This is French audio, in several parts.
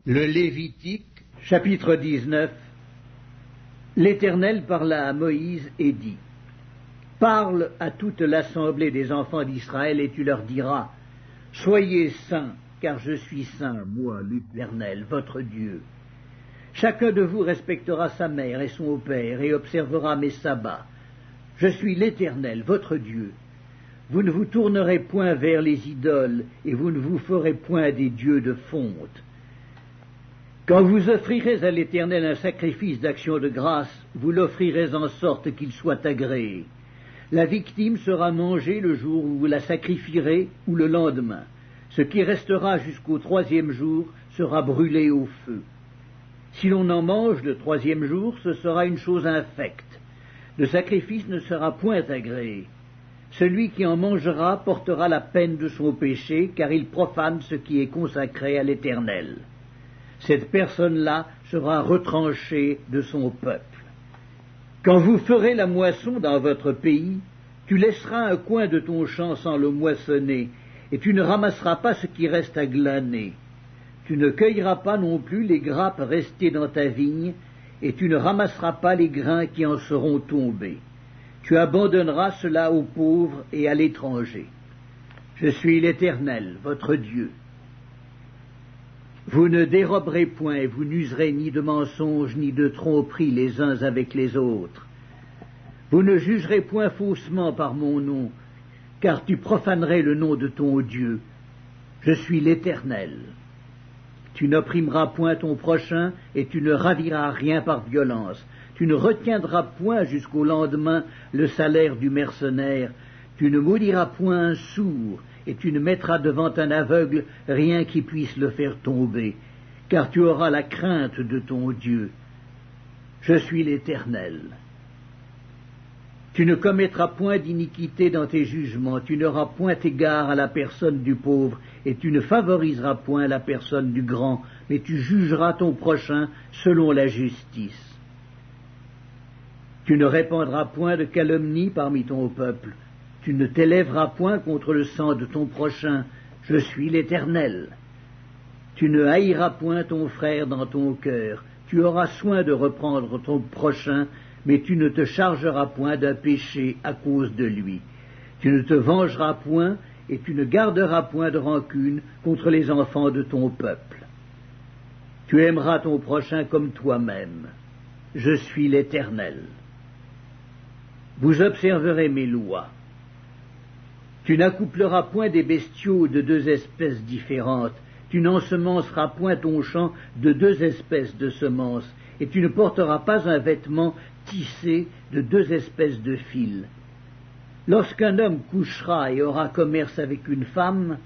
Le Lévitique, chapitre 19. L'Éternel parla à Moïse et dit: Parle à toute l'assemblée des enfants d'Israël et tu leur diras: Soyez saints, car je suis saint, moi l'Éternel, votre Dieu. Chacun de vous respectera sa mère et son père et observera mes sabbats. Je suis l'Éternel, votre Dieu. Vous ne vous tournerez point vers les idoles et vous ne vous ferez point des dieux de fonte. Quand vous offrirez à l'Éternel un sacrifice d'action de grâce, vous l'offrirez en sorte qu'il soit agréé. La victime sera mangée le jour où vous la sacrifierez ou le lendemain. Ce qui restera jusqu'au 3e jour sera brûlé au feu. Si l'on en mange le 3e jour, ce sera une chose infecte. Le sacrifice ne sera point agréé. Celui qui en mangera portera la peine de son péché, car il profane ce qui est consacré à l'Éternel. Cette personne-là sera retranchée de son peuple. Quand vous ferez la moisson dans votre pays, tu laisseras un coin de ton champ sans le moissonner, et tu ne ramasseras pas ce qui reste à glaner. Tu ne cueilleras pas non plus les grappes restées dans ta vigne, et tu ne ramasseras pas les grains qui en seront tombés. Tu abandonneras cela aux pauvres et à l'étranger. Je suis l'Éternel, votre Dieu. Vous ne déroberez point et vous n'userez ni de mensonges ni de tromperies les uns avec les autres. Vous ne jugerez point faussement par mon nom, car tu profanerais le nom de ton Dieu. Je suis l'Éternel. Tu n'opprimeras point ton prochain et tu ne raviras rien par violence. Tu ne retiendras point jusqu'au lendemain le salaire du mercenaire. Tu ne maudiras point un sourd et tu ne mettras devant un aveugle rien qui puisse le faire tomber, car tu auras la crainte de ton Dieu. Je suis l'Éternel. Tu ne commettras point d'iniquité dans tes jugements, tu n'auras point égard à la personne du pauvre, et tu ne favoriseras point la personne du grand, mais tu jugeras ton prochain selon la justice. Tu ne répandras point de calomnie parmi ton peuple, tu ne t'élèveras point contre le sang de ton prochain, je suis l'Éternel. Tu ne haïras point ton frère dans ton cœur, tu auras soin de reprendre ton prochain, mais tu ne te chargeras point d'un péché à cause de lui. Tu ne te vengeras point, et tu ne garderas point de rancune contre les enfants de ton peuple. Tu aimeras ton prochain comme toi-même. Je suis l'Éternel. Vous observerez mes lois. Tu n'accoupleras point des bestiaux de 2 espèces différentes, tu n'ensemenceras point ton champ de 2 espèces de semences, et tu ne porteras pas un vêtement tissé de 2 espèces de fils. Lorsqu'un homme couchera et aura commerce avec une femme,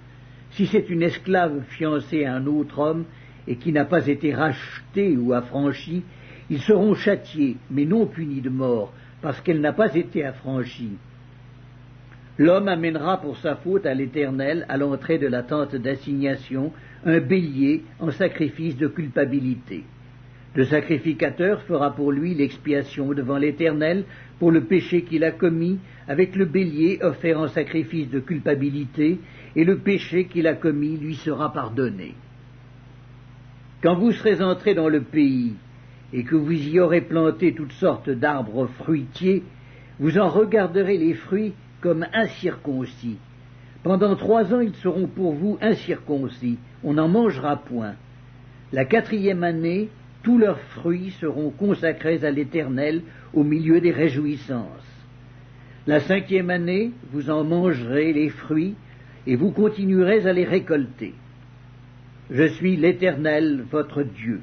si c'est une esclave fiancée à un autre homme, et qui n'a pas été rachetée ou affranchie, ils seront châtiés, mais non punis de mort, parce qu'elle n'a pas été affranchie. L'homme amènera pour sa faute à l'Éternel, à l'entrée de la tente d'assignation, un bélier en sacrifice de culpabilité. Le sacrificateur fera pour lui l'expiation devant l'Éternel pour le péché qu'il a commis, avec le bélier offert en sacrifice de culpabilité, et le péché qu'il a commis lui sera pardonné. Quand vous serez entrés dans le pays, et que vous y aurez planté toutes sortes d'arbres fruitiers, vous en regarderez les fruits comme incirconcis. Pendant 3 ans, ils seront pour vous incirconcis, on n'en mangera point. La 4e année, tous leurs fruits seront consacrés à l'Éternel au milieu des réjouissances. La 5e année, vous en mangerez les fruits, et vous continuerez à les récolter. Je suis l'Éternel, votre Dieu.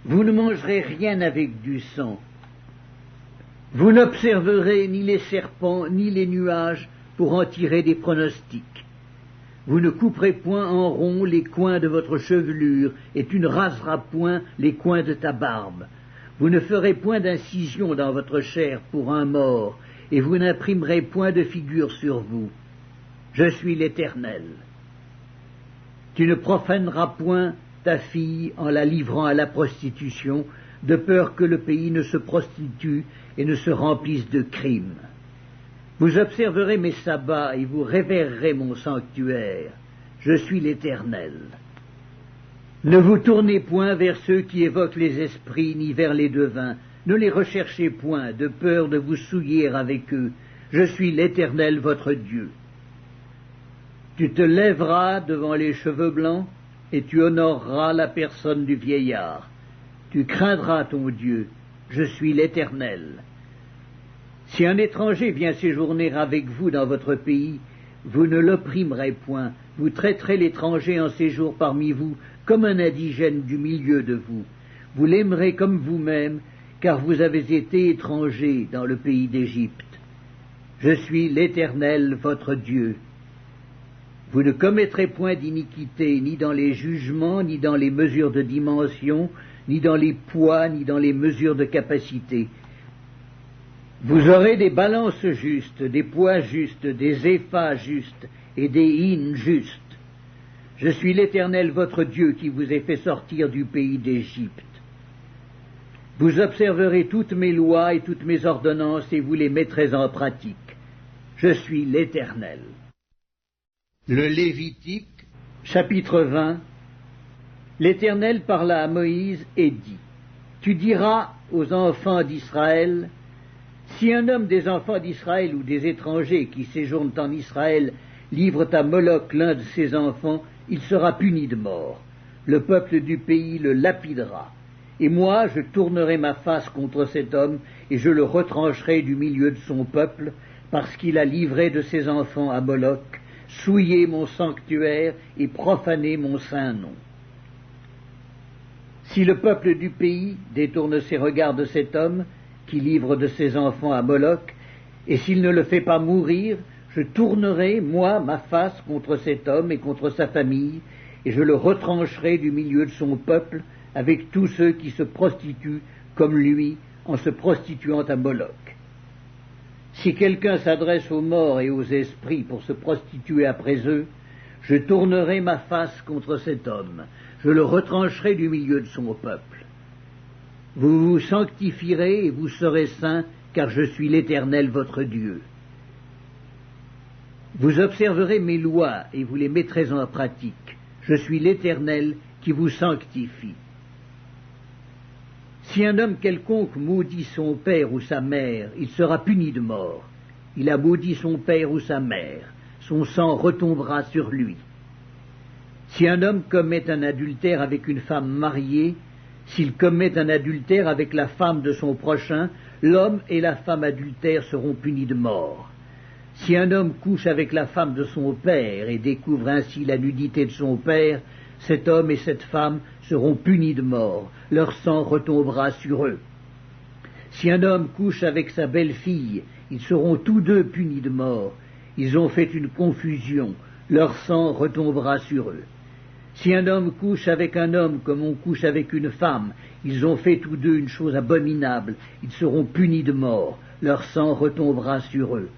Vous ne mangerez rien avec du sang. Vous n'observerez ni les serpents, ni les nuages, pour en tirer des pronostics. Vous ne couperez point en rond les coins de votre chevelure, et tu ne raseras point les coins de ta barbe. Vous ne ferez point d'incision dans votre chair pour un mort, et vous n'imprimerez point de figure sur vous. Je suis l'Éternel. Tu ne profaneras point ta fille en la livrant à la prostitution, de peur que le pays ne se prostitue et ne se remplisse de crimes. Vous observerez mes sabbats et vous révérerez mon sanctuaire. Je suis l'Éternel. Ne vous tournez point vers ceux qui évoquent les esprits, ni vers les devins. Ne les recherchez point, de peur de vous souiller avec eux. Je suis l'Éternel votre Dieu. Tu te lèveras devant les cheveux blancs, et tu honoreras la personne du vieillard. Tu craindras ton Dieu. Je suis l'Éternel. Si un étranger vient séjourner avec vous dans votre pays, vous ne l'opprimerez point. Vous traiterez l'étranger en séjour parmi vous comme un indigène du milieu de vous. Vous l'aimerez comme vous-même, car vous avez été étrangers dans le pays d'Égypte. Je suis l'Éternel, votre Dieu. Vous ne commettrez point d'iniquité, ni dans les jugements, ni dans les mesures de dimension, ni dans les poids, ni dans les mesures de capacité. Vous aurez des balances justes, des poids justes, des éphas justes et des hins justes. Je suis l'Éternel votre Dieu qui vous ai fait sortir du pays d'Égypte. Vous observerez toutes mes lois et toutes mes ordonnances et vous les mettrez en pratique. Je suis l'Éternel. Le Lévitique, chapitre 20. L'Éternel parla à Moïse et dit, tu diras aux enfants d'Israël, si un homme des enfants d'Israël ou des étrangers qui séjournent en Israël livre à Moloch l'un de ses enfants, il sera puni de mort. Le peuple du pays le lapidera. Et moi, je tournerai ma face contre cet homme, et je le retrancherai du milieu de son peuple, parce qu'il a livré de ses enfants à Moloch, souillé mon sanctuaire et profané mon saint nom. Si le peuple du pays détourne ses regards de cet homme, qui livre de ses enfants à Moloch, et s'il ne le fait pas mourir, je tournerai, moi, ma face contre cet homme et contre sa famille, et je le retrancherai du milieu de son peuple, avec tous ceux qui se prostituent comme lui, en se prostituant à Moloch. Si quelqu'un s'adresse aux morts et aux esprits pour se prostituer après eux, je tournerai ma face contre cet homme, je le retrancherai du milieu de son peuple. Vous vous sanctifierez et vous serez saints, car je suis l'Éternel votre Dieu. Vous observerez mes lois et vous les mettrez en pratique. Je suis l'Éternel qui vous sanctifie. Si un homme quelconque maudit son père ou sa mère, il sera puni de mort. Il a maudit son père ou sa mère, son sang retombera sur lui. Si un homme commet un adultère avec une femme mariée, s'il commet un adultère avec la femme de son prochain, l'homme et la femme adultère seront punis de mort. Si un homme couche avec la femme de son père et découvre ainsi la nudité de son père, cet homme et cette femme seront punis de mort, leur sang retombera sur eux. Si un homme couche avec sa belle-fille, ils seront tous deux punis de mort. Ils ont fait une confusion, leur sang retombera sur eux. Si un homme couche avec un homme comme on couche avec une femme, ils ont fait tous deux une chose abominable, ils seront punis de mort, leur sang retombera sur eux.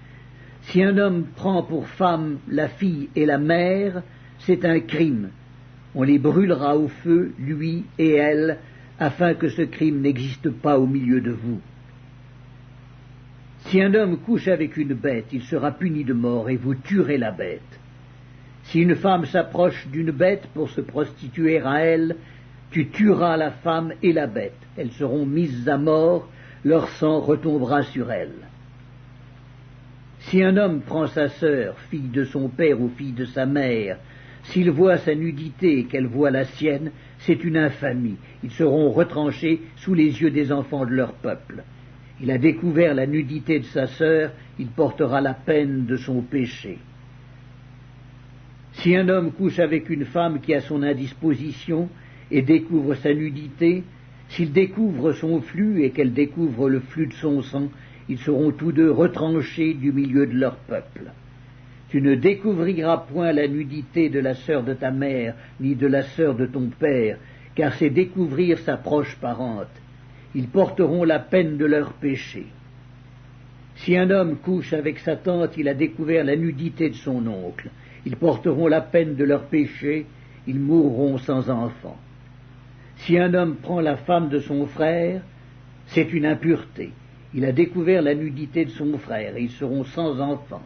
Si un homme prend pour femme la fille et la mère, c'est un crime. On les brûlera au feu, lui et elle, afin que ce crime n'existe pas au milieu de vous. Si un homme couche avec une bête, il sera puni de mort et vous tuerez la bête. Si une femme s'approche d'une bête pour se prostituer à elle, tu tueras la femme et la bête. Elles seront mises à mort, leur sang retombera sur elles. Si un homme prend sa sœur, fille de son père ou fille de sa mère, s'il voit sa nudité et qu'elle voit la sienne, c'est une infamie. Ils seront retranchés sous les yeux des enfants de leur peuple. Il a découvert la nudité de sa sœur, il portera la peine de son péché. Si un homme couche avec une femme qui a son indisposition et découvre sa nudité, s'il découvre son flux et qu'elle découvre le flux de son sang, ils seront tous deux retranchés du milieu de leur peuple. Tu ne découvriras point la nudité de la sœur de ta mère, ni de la sœur de ton père, car c'est découvrir sa proche parente. Ils porteront la peine de leur péché. Si un homme couche avec sa tante, il a découvert la nudité de son oncle. Ils porteront la peine de leur péché, ils mourront sans enfant. Si un homme prend la femme de son frère, c'est une impureté. Il a découvert la nudité de son frère, et ils seront sans enfant.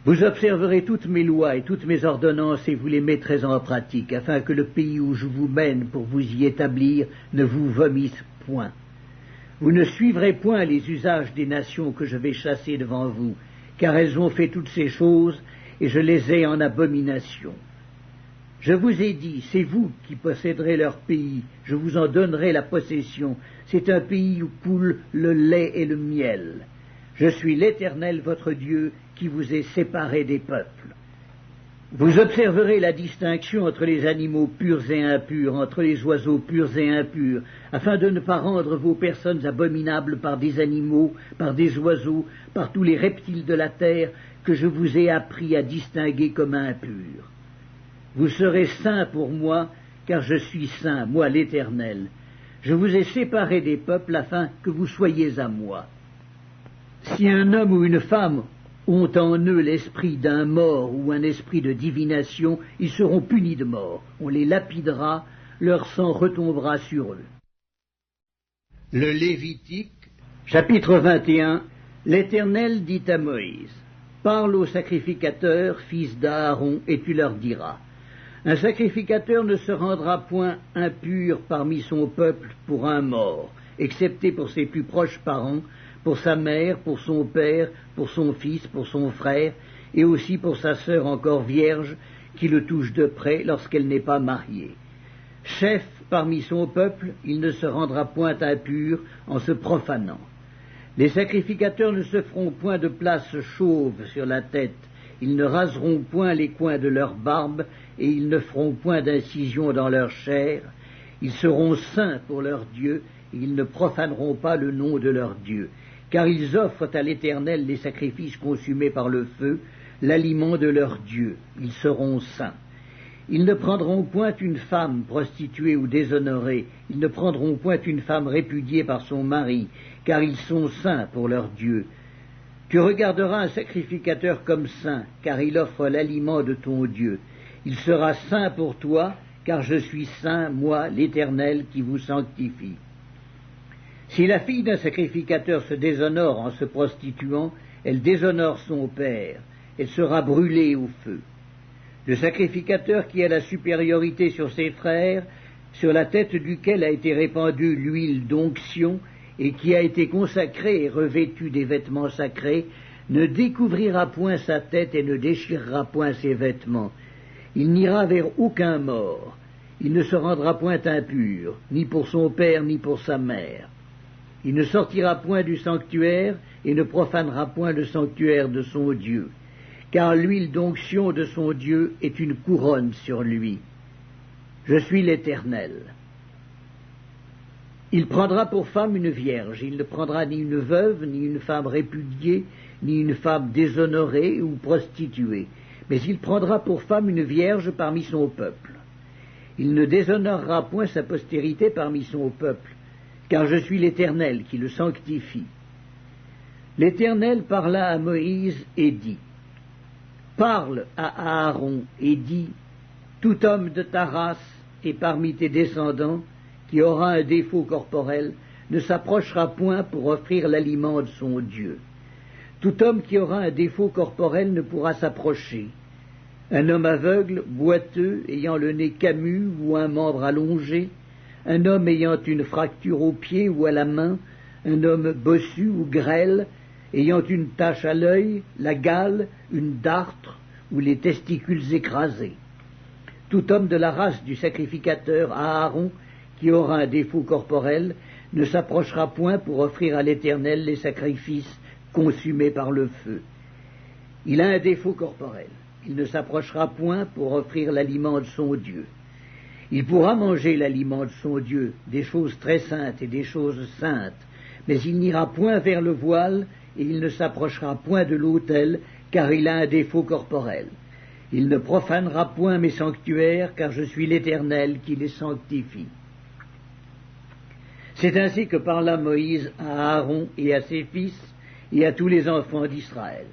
Vous observerez toutes mes lois et toutes mes ordonnances et vous les mettrez en pratique, afin que le pays où je vous mène pour vous y établir ne vous vomisse point. Vous ne suivrez point les usages des nations que je vais chasser devant vous, car elles ont fait toutes ces choses, et je les ai en abomination. Je vous ai dit, c'est vous qui posséderez leur pays, je vous en donnerai la possession, c'est un pays où coule le lait et le miel. Je suis l'Éternel votre Dieu, qui vous ai séparé des peuples. Vous observerez la distinction entre les animaux purs et impurs, entre les oiseaux purs et impurs, afin de ne pas rendre vos personnes abominables par des animaux, par des oiseaux, par tous les reptiles de la terre que je vous ai appris à distinguer comme impurs. Vous serez saints pour moi, car je suis saint, moi l'Éternel. Je vous ai séparés des peuples afin que vous soyez à moi. Si un homme ou une femme ont en eux l'esprit d'un mort ou un esprit de divination, ils seront punis de mort. On les lapidera, leur sang retombera sur eux. Le Lévitique, chapitre 21. L'Éternel dit à Moïse, « Parle aux sacrificateurs, fils d'Aaron, et tu leur diras, « Un sacrificateur ne se rendra point impur parmi son peuple pour un mort, excepté pour ses plus proches parents, pour sa mère, pour son père, pour son fils, pour son frère, et aussi pour sa sœur encore vierge, qui le touche de près lorsqu'elle n'est pas mariée. Chef parmi son peuple, il ne se rendra point impur en se profanant. Les sacrificateurs ne se feront point de place chauve sur la tête, ils ne raseront point les coins de leur barbe, et ils ne feront point d'incision dans leur chair. Ils seront saints pour leur Dieu, et ils ne profaneront pas le nom de leur Dieu. Car ils offrent à l'Éternel les sacrifices consumés par le feu, l'aliment de leur Dieu. Ils seront saints. Ils ne prendront point une femme prostituée ou déshonorée, ils ne prendront point une femme répudiée par son mari, car ils sont saints pour leur Dieu. Tu regarderas un sacrificateur comme saint, car il offre l'aliment de ton Dieu. Il sera saint pour toi, car je suis saint, moi, l'Éternel, qui vous sanctifie. Si la fille d'un sacrificateur se déshonore en se prostituant, elle déshonore son père, elle sera brûlée au feu. Le sacrificateur qui a la supériorité sur ses frères, sur la tête duquel a été répandue l'huile d'onction, et qui a été consacré et revêtu des vêtements sacrés, ne découvrira point sa tête et ne déchirera point ses vêtements. Il n'ira vers aucun mort, il ne se rendra point impur, ni pour son père ni pour sa mère. Il ne sortira point du sanctuaire et ne profanera point le sanctuaire de son Dieu, car l'huile d'onction de son Dieu est une couronne sur lui. Je suis l'Éternel. Il prendra pour femme une vierge, il ne prendra ni une veuve, ni une femme répudiée, ni une femme déshonorée ou prostituée, mais il prendra pour femme une vierge parmi son peuple. Il ne déshonorera point sa postérité parmi son peuple, car je suis l'Éternel qui le sanctifie. L'Éternel parla à Moïse et dit, « Parle à Aaron et dis, tout homme de ta race et parmi tes descendants, qui aura un défaut corporel, ne s'approchera point pour offrir l'aliment de son Dieu. Tout homme qui aura un défaut corporel ne pourra s'approcher. Un homme aveugle, boiteux, ayant le nez camus ou un membre allongé, un homme ayant une fracture au pied ou à la main, un homme bossu ou grêle, ayant une tache à l'œil, la gale, une dartre ou les testicules écrasés. Tout homme de la race du sacrificateur Aaron, qui aura un défaut corporel, ne s'approchera point pour offrir à l'Éternel les sacrifices consumés par le feu. Il a un défaut corporel. Il ne s'approchera point pour offrir l'aliment de son Dieu. Il pourra manger l'aliment de son Dieu, des choses très saintes et des choses saintes, mais il n'ira point vers le voile et il ne s'approchera point de l'autel, car il a un défaut corporel. Il ne profanera point mes sanctuaires, car je suis l'Éternel qui les sanctifie. C'est ainsi que parla Moïse à Aaron et à ses fils et à tous les enfants d'Israël.